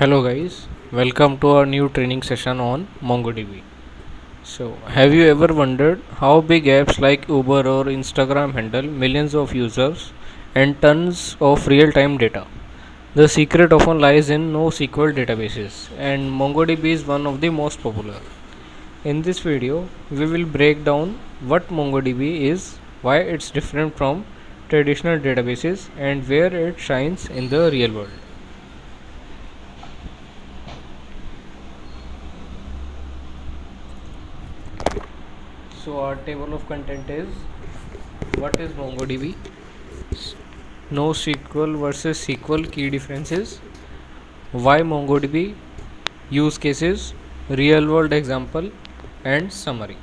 Hello guys, welcome to our new training session on MongoDB. So, have you ever wondered how big apps like Uber or Instagram handle millions of users and tons of real-time data? The secret often lies in NoSQL databases, and MongoDB is one of the most popular. In this video, we will break down what MongoDB is, why it's different from traditional databases, and where it shines in the real world. So our table of content is what is MongoDB, NoSQL versus SQL key differences, why MongoDB, use cases, real world example, and summary.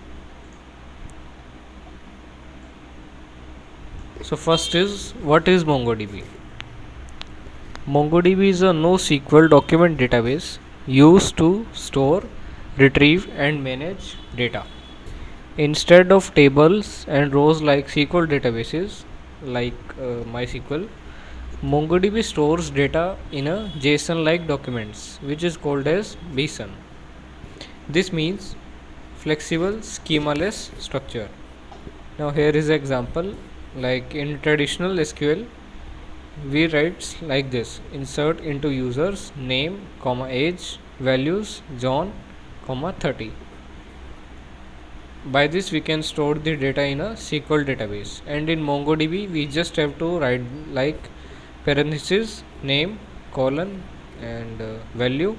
So first is what is MongoDB. MongoDB is a NoSQL document database used to store, retrieve, and manage data. Instead of tables and rows like SQL databases like MySQL, MongoDB stores data in a JSON-like documents, which is called as BSON. This means flexible schemaless structure. Now here is an example. Like in traditional SQL, we write like this: insert into users name, age, values John, 30. By this we can store the data in a SQL database, and in MongoDB we just have to write like parenthesis name colon and value,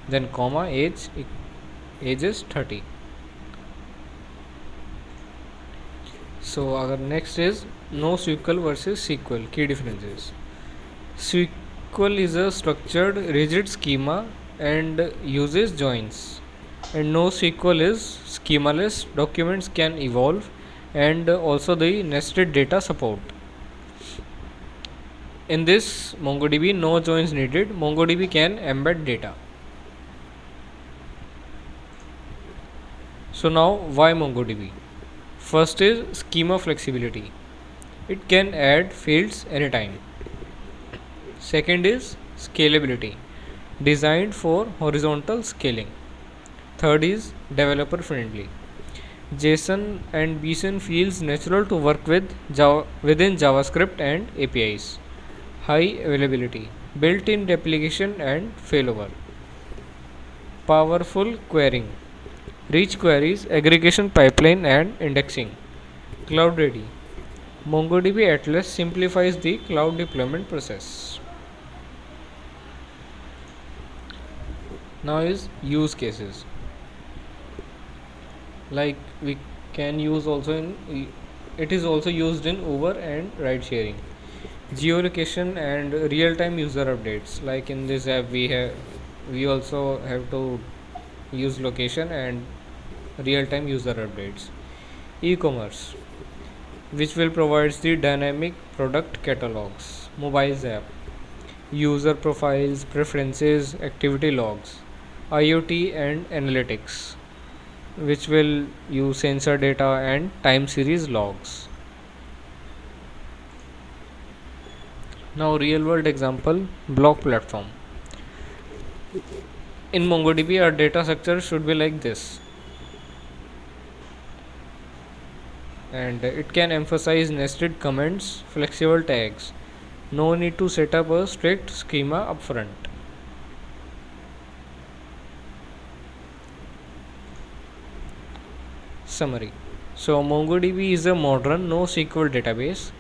then comma age is 30. So our next is NoSQL versus SQL key differences. SQL is a structured rigid schema and uses joins, and NoSQL is schemaless. Documents can evolve, and also the nested data support. In this MongoDB, no joins needed. MongoDB can embed data. So now why MongoDB? First is schema flexibility. It can add fields anytime. Second is scalability, designed for horizontal scaling. Third is developer friendly. JSON and BSON feels natural to work with within JavaScript and APIs. High availability, built-in replication and failover. Powerful querying, rich queries, aggregation pipeline and indexing. Cloud ready. MongoDB Atlas simplifies the cloud deployment process. Now is use cases. Like we can use also in it is also used in Uber and ride sharing. Geolocation and real-time user updates. Like in this app we also have to use location and real-time user updates. E-commerce, which will provides the dynamic product catalogs. Mobiles app, user profiles, preferences, activity logs. IoT and analytics, which will use sensor data and time series logs. Now real world example, block platform. In MongoDB our data structure should be like this, and it can emphasize nested comments, flexible tags. No need to set up a strict schema upfront. Summary. So MongoDB is a modern NoSQL database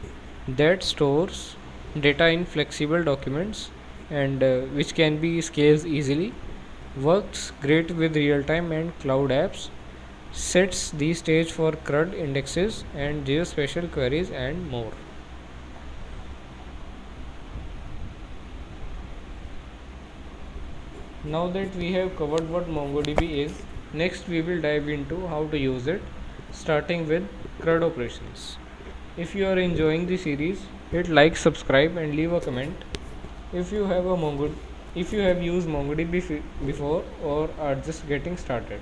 that stores data in flexible documents and which can be scaled easily, works great with real-time and cloud apps, sets the stage for CRUD indexes and geospatial queries and more. Now that we have covered what MongoDB is, next we will dive into how to use it, starting with CRUD operations. If you are enjoying the series, hit like, subscribe and leave a comment. If you have used MongoDB before or are just getting started.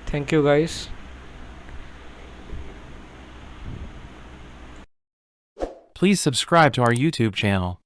Thank you guys. Please subscribe to our YouTube channel.